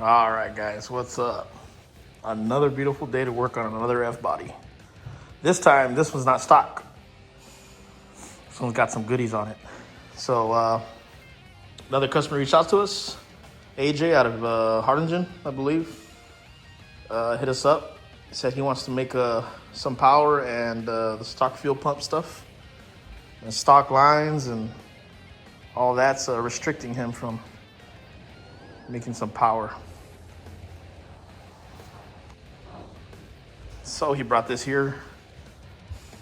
All right, guys, what's up? Another beautiful day to work on another F body. This time, this one's not stock. This one's got some goodies on it. So, another customer reached out to us, AJ out of Harlingen, I believe. Hit us up. Said he wants to make some power and the stock fuel pump stuff and stock lines, and all that's restricting him from making some power. So he brought this here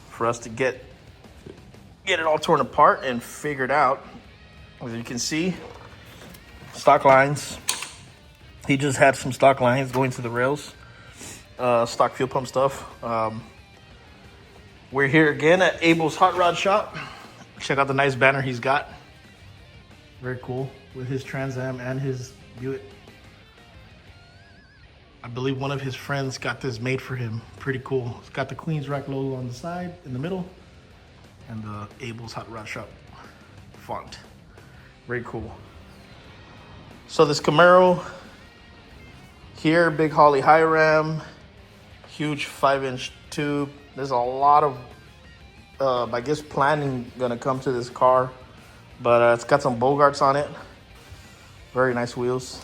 for us to get it all torn apart and figured out. As you can see, stock lines. He just had some stock lines going to the rails, stock fuel pump stuff. We're here again at Abel's Hot Rod Shop. Check out the nice banner he's got. Very cool, with his Trans Am and his Buick. I believe one of his friends got this made for him. Pretty cool. It's got the Queens Rack logo on the side, in the middle, and the Abel's Hot Rod Shop font. Very cool. So this Camaro here, big Holly high ram, huge 5-inch tube. There's a lot of, I guess, planning gonna come to this car, but it's got some Bogarts on it. Very nice wheels.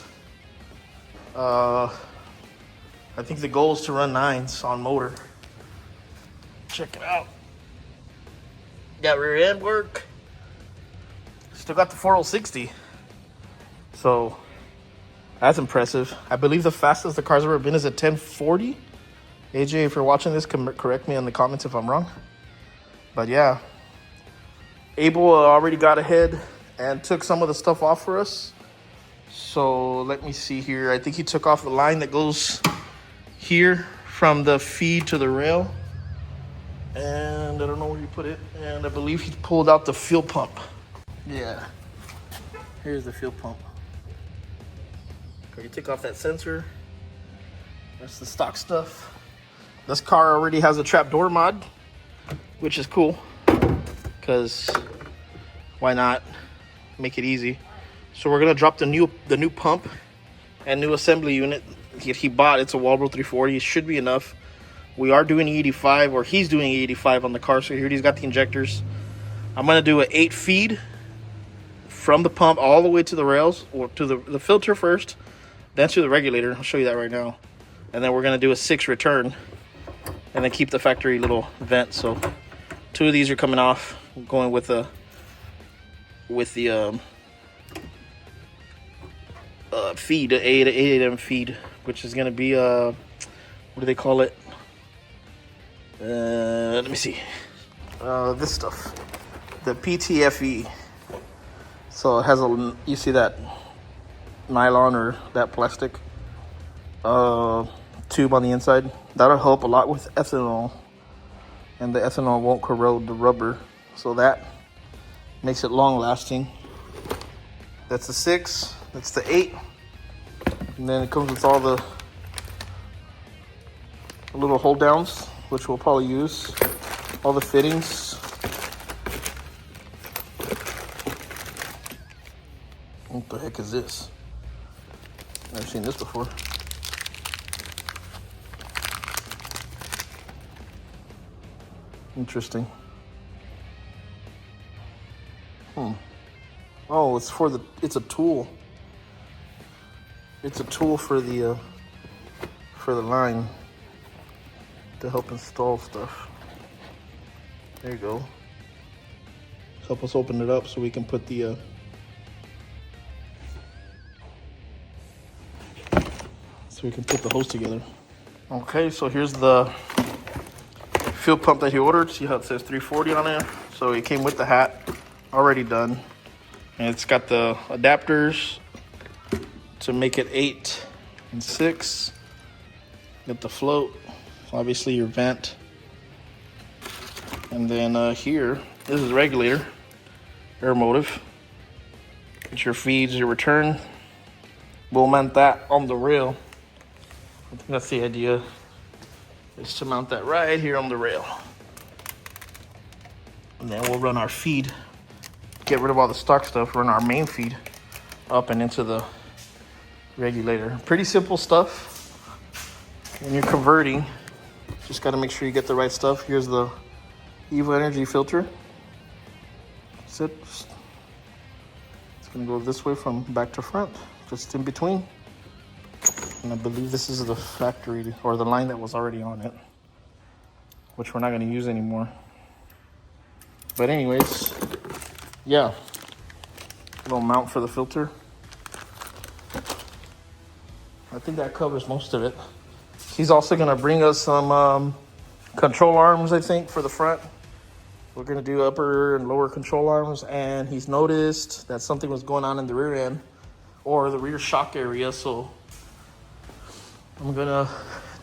I think the goal is to run 9s on motor. Check it out. Got rear end work. Still got the 4060. So that's impressive. I believe the fastest the car's ever been is at 1040. AJ, if you're watching this, correct me in the comments if I'm wrong. But yeah, Abel already got ahead and took some of the stuff off for us. So let me see here. I think he took off the line that goes here from the feed to the rail. And I don't know where you put it. And I believe he pulled out the fuel pump. Yeah. Here's the fuel pump. Okay, you take off that sensor. That's the stock stuff. This car already has a trapdoor mod, which is cool, because why not make it easy? So we're gonna drop the new pump and new assembly unit he bought. It's a Walbro 340. It should be enough. We are doing E85, or he's doing E85 on the car. So here he's got the injectors. I'm gonna do an 8 feed from the pump all the way to the rails, or to the filter first, then to the regulator. I'll show you that right now. And then we're gonna do a 6 return, and then keep the factory little vent. So 2 of these are coming off, going with the feed, 8M feed, which is gonna be what do they call it? Let me see. This stuff, the PTFE. So it has you see that nylon or that plastic tube on the inside. That'll help a lot with ethanol, and the ethanol won't corrode the rubber, so that makes it long lasting. That's the 6, that's the 8, and then it comes with all the little hold downs, which we'll probably use, all the fittings. What the heck is this? Never seen this before. Interesting. Oh, it's a tool. It's a tool for the line to help install stuff. There you go. Help us open it up so we can put the hose together. Okay, so here's the fuel pump that he ordered. See how it says 340 on there? So it came with the hat, already done. And it's got the adapters to make it 8 and 6. Got the float, obviously your vent. And then here, this is the regulator, air motive. Get your feeds, your return. We'll mount that on the rail. I think that's the idea, is to mount that right here on the rail. And then we'll run our feed, get rid of all the stock stuff, run our main feed up and into the regulator. Pretty simple stuff. When you're converting, just got to make sure you get the right stuff. Here's the Evo Energy filter. That's it. It's going to go this way from back to front, just in between. And I believe this is the factory or the line that was already on it, which we're not going to use anymore. But anyways, yeah, little mount for the filter. I think that covers most of it. He's also going to bring us some control arms, I think, for the front. We're going to do upper and lower control arms, and he's noticed that something was going on in the rear end or the rear shock area, so I'm going to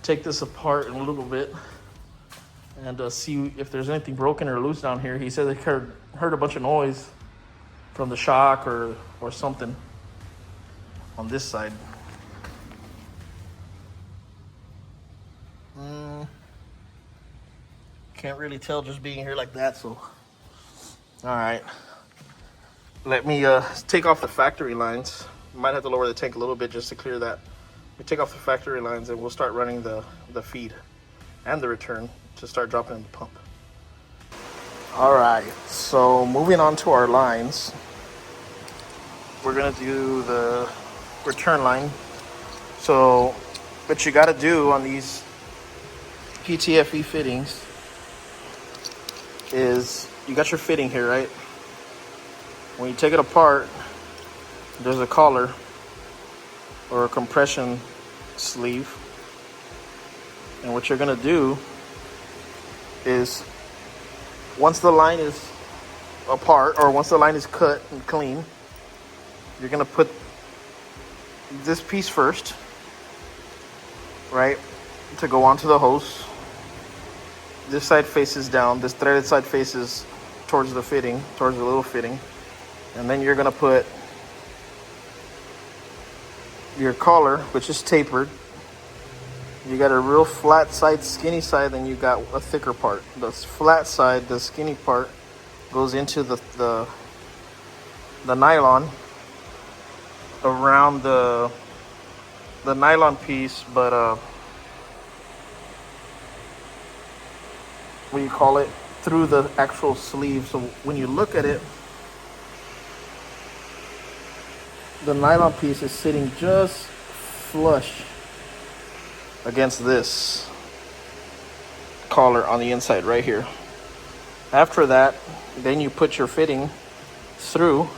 take this apart in a little bit and see if there's anything broken or loose down here. He said they heard a bunch of noise from the shock or something on this side. Can't really tell just being here like that, so. All right. Let me take off the factory lines. Might have to lower the tank a little bit just to clear that. We take off the factory lines and we'll start running the feed and the return to start dropping in the pump. All right, so moving on to our lines. We're gonna do the return line. So what you gotta do on these PTFE fittings is you got your fitting here, right? When you take it apart, there's a collar or a compression sleeve. And what you're gonna do is once the line is apart or once the line is cut and clean, you're gonna put this piece first, right, to go onto the hose. This side faces down, this threaded side faces towards the fitting, towards the little fitting. And then you're gonna put your collar, which is tapered. You got a real flat side, skinny side, then you got a thicker part. The flat side, the skinny part, goes into the nylon around the nylon piece, but what do you call it, through the actual sleeve. So when you look at it, the nylon piece is sitting just flush against this collar on the inside right here. After that, then you put your fitting through,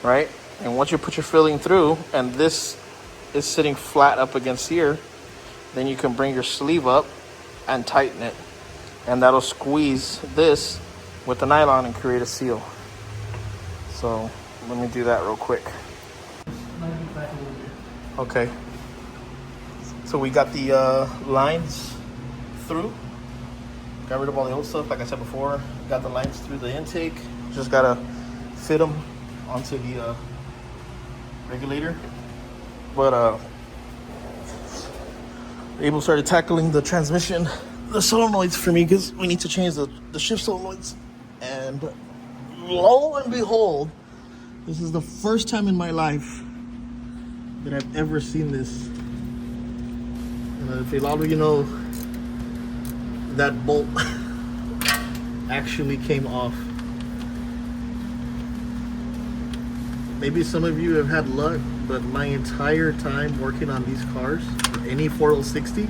right? And once you put your fitting through and this is sitting flat up against here, then you can bring your sleeve up and tighten it. And that'll squeeze this with the nylon and create a seal. So let me do that real quick. Okay. So we got the lines through. Got rid of all the old stuff, like I said before. Got the lines through the intake. Just gotta fit them onto the regulator. But Abel started tackling the transmission, the solenoids for me, because we need to change the shift solenoids. And lo and behold, this is the first time in my life that I've ever seen this. And if a lot of you know, that bolt actually came off. Maybe some of you have had luck, but my entire time working on these cars, any 4060,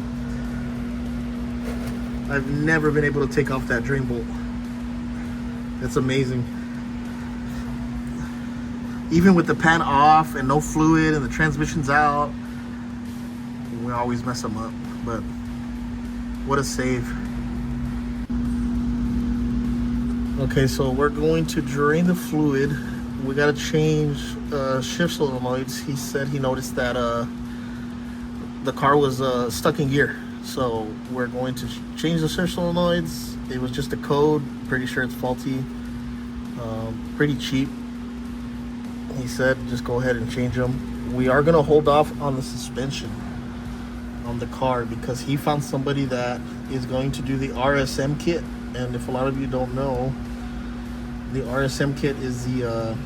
I've never been able to take off that drain bolt. That's amazing. Even with the pan off and no fluid and the transmission's out, we always mess them up. But what a save. Okay, so we're going to drain the fluid. We gotta change shift solenoids. He said he noticed that the car was stuck in gear. So we're going to change the shift solenoids. It was just a code. Pretty sure it's faulty. Pretty cheap. He said just go ahead and change them. We are gonna hold off on the suspension on the car because he found somebody that is going to do the RSM kit. And if a lot of you don't know, the RSM kit is the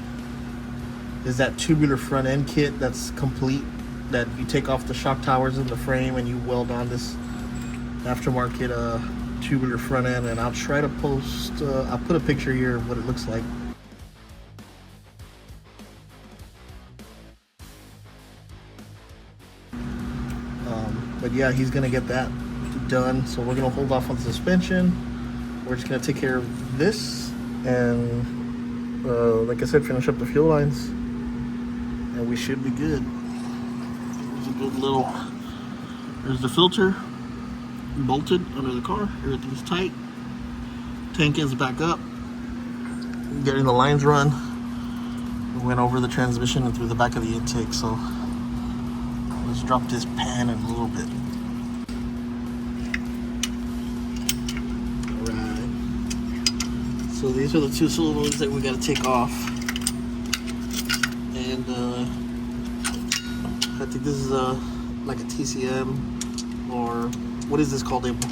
is that tubular front end kit that's complete, that you take off the shock towers in the frame and you weld on this aftermarket tubular front end. And I'll try to post, I'll put a picture here of what it looks like. But yeah, he's gonna get that done. So we're gonna hold off on the suspension. We're just gonna take care of this and like I said, finish up the fuel lines and we should be good. There's a good little, there's the filter bolted under the car. Everything's tight. Tank is back up. Getting the lines run. We went over the transmission and through the back of the intake. So let's drop this pan in a little bit. Alright. So these are the two solenoids that we got to take off. And I think this is like a TCM, or what is this called, Abel?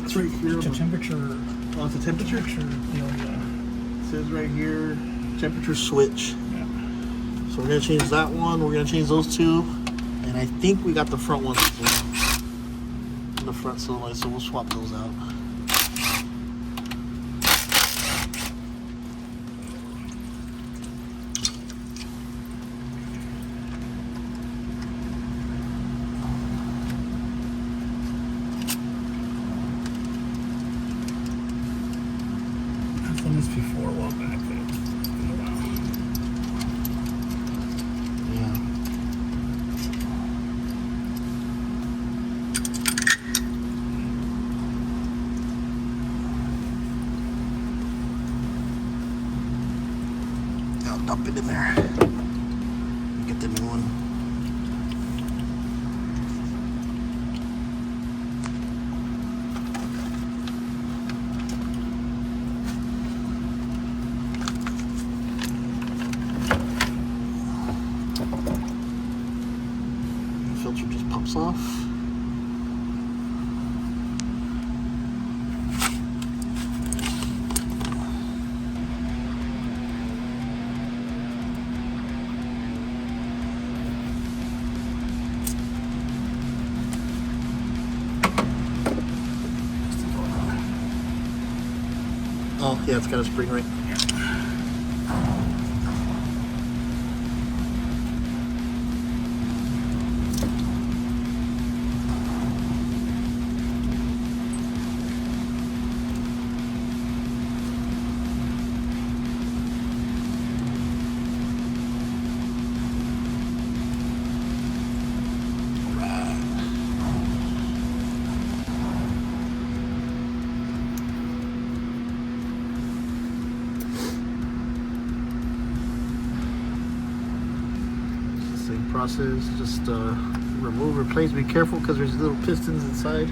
It's right here. It's a temperature. Oh, it's a temperature? Yeah. It says right here, temperature switch. Yeah. So we're gonna change that one. We're gonna change those two, and I think we got the front ones as well. The front solenoid, so we'll swap those out. I've done this before a while back, but it's been a while. Yeah. I'll dump it in there. Get the new one. Filter just pops off. Oh yeah, it's got a spring ring. Same process, just remove, replace. Be careful because there's little pistons inside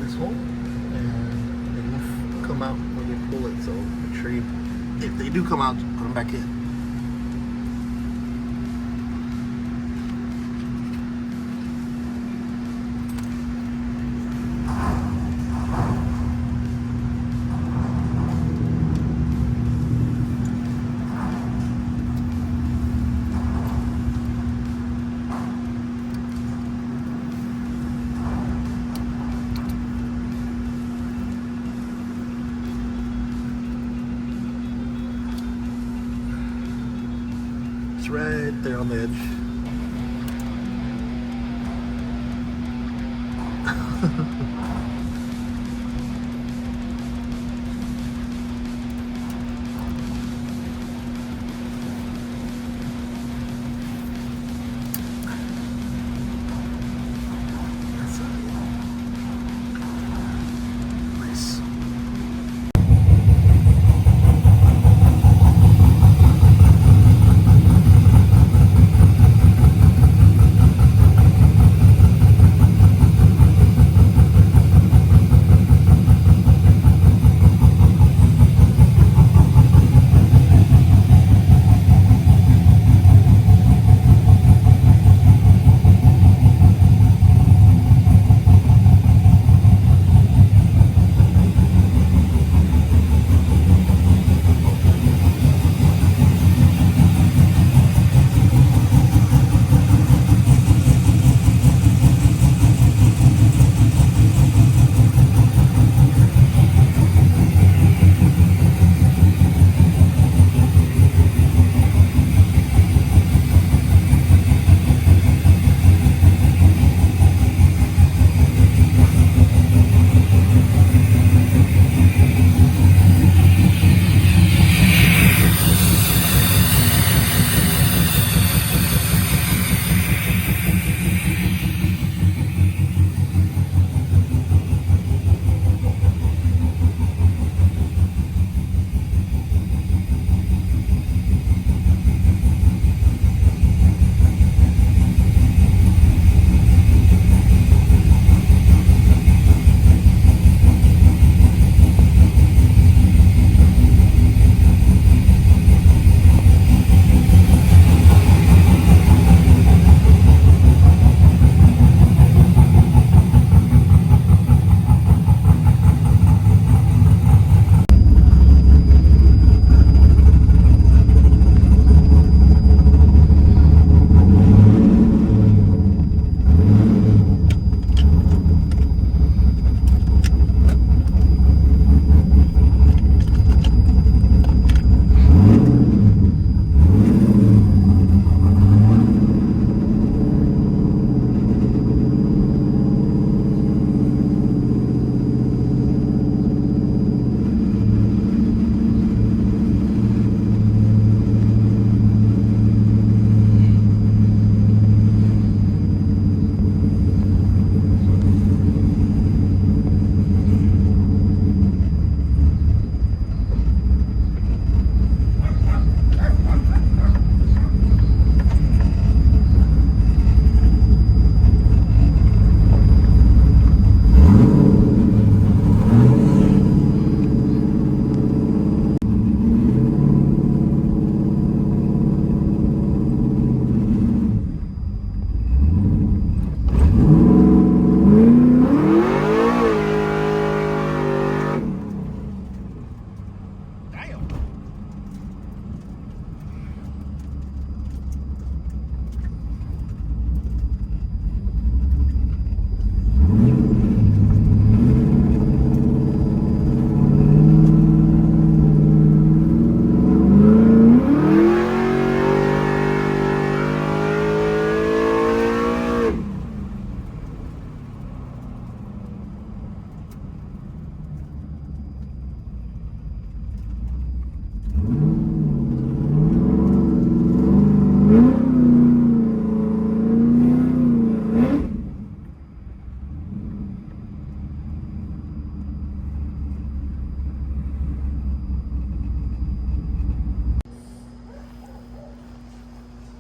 this hole and they will come out when you pull it, so make sure you, if they do come out, put them back in. It's right there on the edge. Nice.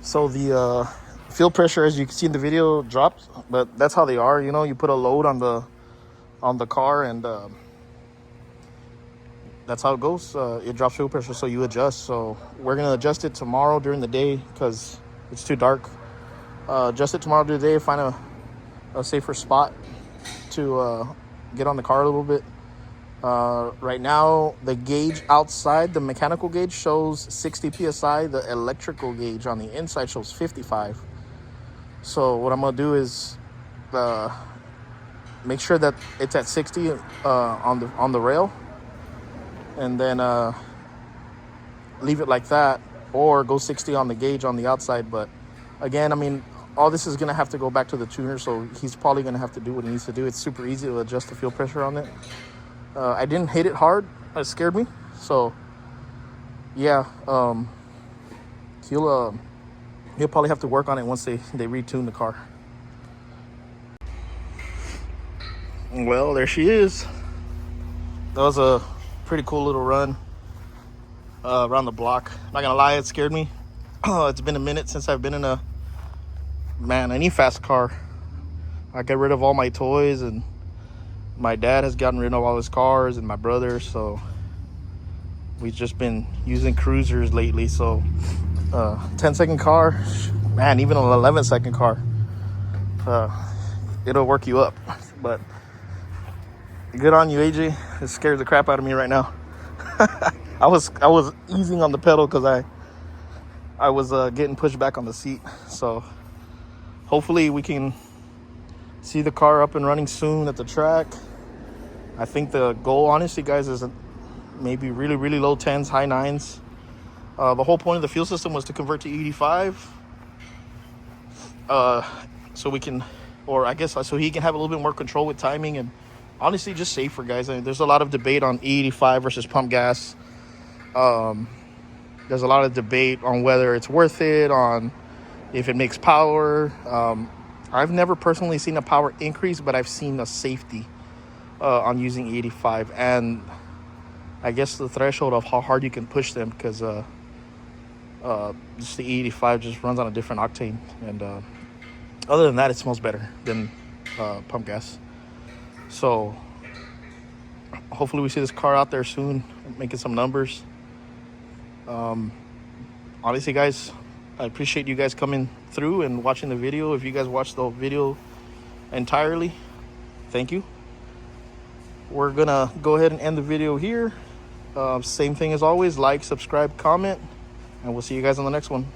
So the fuel pressure, as you can see in the video, drops, but that's how they are. You know, you put a load on the car, and that's how it goes. It drops fuel pressure, so you adjust. So we're gonna adjust it tomorrow during the day because it's too dark. Adjust it tomorrow during the day. Find a safer spot to get on the car a little bit. Right now, the gauge outside, the mechanical gauge shows 60 psi. The electrical gauge on the inside shows 55. So what I'm gonna do is make sure that it's at 60 on the rail, and then leave it like that, or go 60 on the gauge on the outside. But again, I mean, all this is gonna have to go back to the tuner, so he's probably gonna have to do what he needs to do. It's super easy to adjust the fuel pressure on it. I didn't hit it hard. It scared me. So yeah, he'll probably have to work on it once they retune the car. Well, there she is. That was a pretty cool little run around the block. Not gonna lie, it scared me. It's been a minute since I've been in any fast car. I got rid of all my toys, and my dad has gotten rid of all his cars, and my brother. So we've just been using cruisers lately. So 10-second car, man, even an 11-second car, it'll work you up. But good on you, AJ. It scares the crap out of me right now. I was easing on the pedal because I was getting pushed back on the seat. So hopefully we can see the car up and running soon at the track. I think the goal, honestly, guys, is maybe really, really low 10s, high 9s. The whole point of the fuel system was to convert to E85. So we can, or I guess so he can have a little bit more control with timing, and honestly just safer, guys. I mean, there's a lot of debate on E85 versus pump gas. There's a lot of debate on whether it's worth it, on if it makes power. I've never personally seen a power increase, but I've seen a safety on using E85, and I guess the threshold of how hard you can push them, because just the E85 just runs on a different octane, and other than that, it smells better than pump gas. So hopefully we see this car out there soon, making some numbers. Honestly, guys, I appreciate you guys coming through and watching the video. If you guys watched the video entirely, thank you. We're gonna go ahead and end the video here. Same thing as always: like, subscribe, comment, and we'll see you guys on the next one.